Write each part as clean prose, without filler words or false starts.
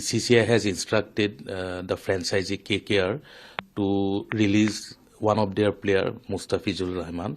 CCI has instructed the franchisee KKR to release one of their player Mustafizur Rahman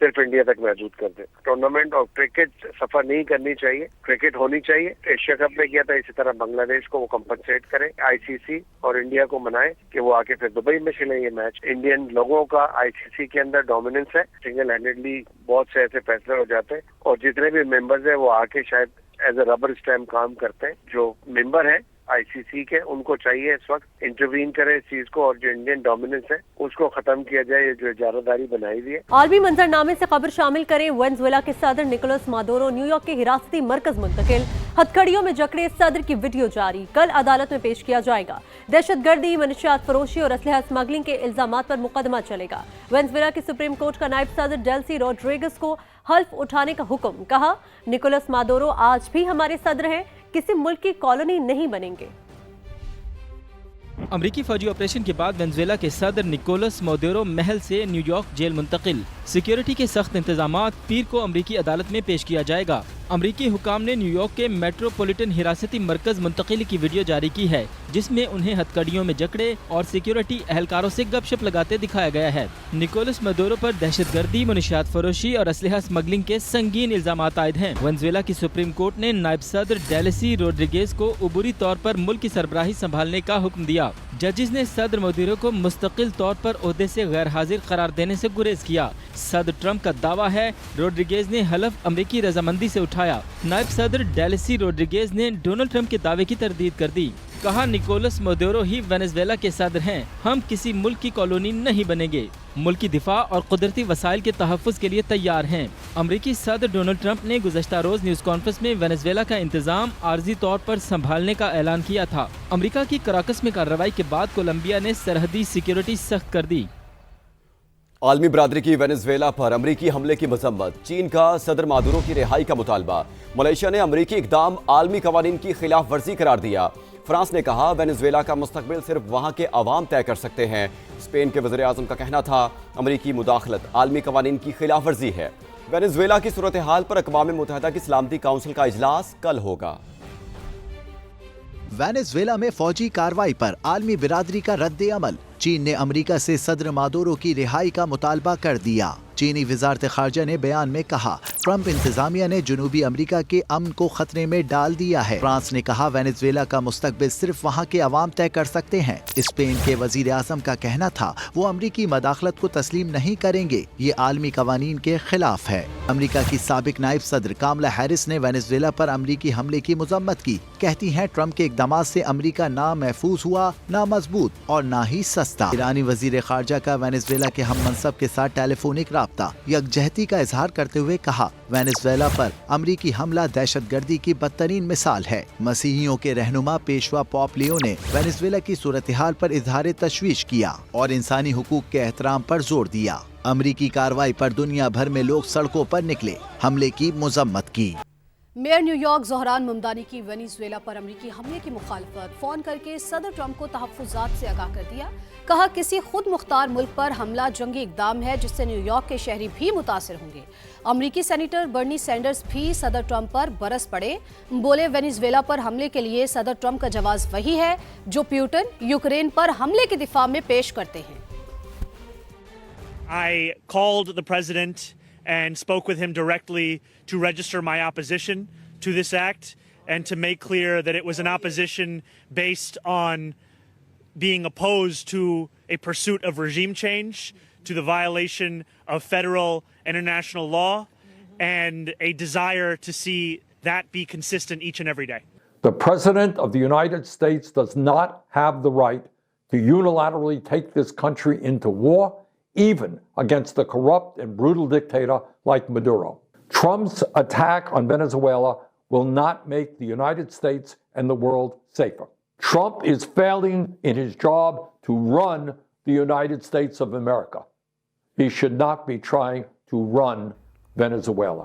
صرف India تک محدود کر دیں. ٹورنامنٹ اور کرکٹ سفر نہیں کرنی چاہیے, کرکٹ ہونی چاہیے. ایشیا کپ میں کیا تھا, اسی طرح بنگلہ دیش کو وہ کمپنسیٹ کریں, آئی سی سی اور انڈیا کو منائے کہ وہ آ کے پھر دبئی میں کھیلیں یہ میچ. انڈین لوگوں کا آئی سی سی کے اندر ڈومیننس ہے, سنگل ہینڈیڈلی بہت سے ایسے فیصلے ہو جاتے ہیں, اور جتنے بھی ممبرز ہیں وہ آ کے شاید ایز اے ربر اسٹیمپ کام کرتے ہیں. جو ممبر ہیں آئی سی سی کے, ان کو چاہیے اس وقت انٹروین کرے اس چیز کو, اور جو انڈین ڈومیننس ہے اس کو ختم کیا جائے, یہ جو اجارہ داری بنائی ہوئی ہے. عالمی منظرنامے سے خبر شامل کریں. وینزویلا کے صدر نکولس مادورو نیو یارک کے حراستی مرکز منتقل. ہتھکڑیوں میں جکڑے صدر کی ویڈیو جاری, کل عدالت میں پیش کیا جائے گا. دہشت گردی, منشیات فروشی اور اسلحہ اسمگلنگ کے الزامات پر مقدمہ چلے گا. وینزویلا کی سپریم کورٹ کا نائب صدر ڈیلسی روڈریگز کو حلف اٹھانے کا حکم. کہا, نکولس مادورو آج بھی ہمارے صدر ہیں, کسی ملک کی کالونی نہیں بنیں گے. امریکی فوجی آپریشن کے بعد وینزویلا کے صدر نکولس مادورو محل سے نیو یارک جیل منتقل. سیکیورٹی کے سخت انتظامات, پیر کو امریکی عدالت میں پیش کیا جائے گا. امریکی حکام نے نیو یارک کے میٹروپولیٹن حراستی مرکز منتقلی کی ویڈیو جاری کی ہے, جس میں انہیں ہتھکڑیوں میں جکڑے اور سیکیورٹی اہلکاروں سے گپ شپ لگاتے دکھایا گیا ہے. نکولس مادورو پر دہشت گردی, منشیات فروشی اور اسلحہ اسمگلنگ کے سنگین الزامات عائد ہیں. وینزویلا کی سپریم کورٹ نے نائب صدر ڈیلسی روڈریگز کو عبوری طور پر ملک کی سربراہی سنبھالنے کا حکم دیا. ججز نے صدر مادورو کو مستقل طور پر عہدے سے غیر حاضر قرار دینے سے گریز کیا. صدر ٹرمپ کا دعویٰ ہے روڈریگز نے حلف امریکی رضامندی سے اٹھایا. نائب صدر ڈیلسی روڈریگز نے ڈونلڈ ٹرمپ کے دعوے کی تردید کر دی. کہا, نکولس مادورو ہی وینزویلا کے صدر ہیں, ہم کسی ملک کی کالونی نہیں بنیں گے. ملکی دفاع اور قدرتی وسائل کے تحفظ کے لیے تیار ہیں. امریکی صدر ڈونلڈ ٹرمپ نے گزشتہ روز نیوز کانفرنس میں وینزویلا کا انتظام عارضی طور پر سنبھالنے کا اعلان کیا تھا. امریکہ کی کراکس میں کارروائی کے بعد کولمبیا نے سرحدی سیکیورٹی سخت کر دی. عالمی برادری کی وینزویلا پر امریکی حملے کی مذمت. چین کا صدر مادورو کی رہائی کا مطالبہ. ملائیشیا نے امریکی اقدام عالمی قوانین کی خلاف ورزی قرار دیا. فرانس نے کہا, وینزویلا کا مستقبل صرف وہاں کے عوام طے کر سکتے ہیں. اسپین کے وزیر اعظم کا کہنا تھا, امریکی مداخلت عالمی قوانین کی خلاف ورزی ہے. وینزویلا کی صورتحال پر اقوام متحدہ کی سلامتی کونسل کا اجلاس کل ہوگا. وینزویلا میں فوجی کارروائی پر عالمی برادری کا رد عمل. چین نے امریکہ سے صدر مادورو کی رہائی کا مطالبہ کر دیا. چینی وزارت خارجہ نے بیان میں کہا, ٹرمپ انتظامیہ نے جنوبی امریکہ کے امن کو خطرے میں ڈال دیا ہے. فرانس نے کہا, وینزویلا کا مستقبل صرف وہاں کے عوام طے کر سکتے ہیں. اسپین کے وزیر اعظم کا کہنا تھا, وہ امریکی مداخلت کو تسلیم نہیں کریں گے, یہ عالمی قوانین کے خلاف ہے. امریکہ کی سابق نائب صدر کاملا ہیرس نے وینزویلا پر امریکی حملے کی مذمت کی. کہتی ہیں, ٹرمپ کے اقدامات سے امریکہ نہ محفوظ ہوا, نہ مضبوط اور نہ ہی سستا. ایرانی وزیر خارجہ کا وینزویلا کے ہم منصب کے ساتھ ٹیلی فونک رابطہ. یکجہتی کا اظہار کرتے ہوئے کہا, وینزویلا پر امریکی حملہ دہشت گردی کی بدترین مثال ہے. مسیحیوں کے رہنما پیشوا پوپ لیو نے وینزویلا کی صورتحال پر اظہار تشویش کیا اور انسانی حقوق کے احترام پر زور دیا. امریکی کارروائی پر دنیا بھر میں لوگ سڑکوں پر نکلے, حملے کی مذمت کی. Mayor new York Dhahran Mamdani کی وینزویلا پر امریکی حملے کی مخالفت. فون کر کے صدر ٹرمپ کو تحفظات سے آگاہ کر دیا. کہا, کسی خود مختار ملک پر حملہ جنگی اقدام ہے جس سے نیو یارک کے شہری بھی متاثر ہوں گے. امریکی سینیٹر برنی سینڈرز بھی صدر ٹرمپ پر برس پڑے. بولے, وینزویلا پر حملے کے لیے صدر ٹرمپ کا جواز وہی ہے جو پیوٹن یوکرین پر حملے کے دفاع میں پیش کرتے ہیں. I called the president and spoke with him directly to register my opposition to this act and to make clear that it was an opposition based on being opposed to a pursuit of regime change, to the violation of federal and international law, and a desire to see that be consistent each and every day. The President of the United States does not have the right to unilaterally take this country into war, even against a corrupt and brutal dictator like Maduro. Trump's attack on Venezuela will not make the United States and the world safer. Trump is failing in his job to run the United States of America. He should not be trying to run Venezuela.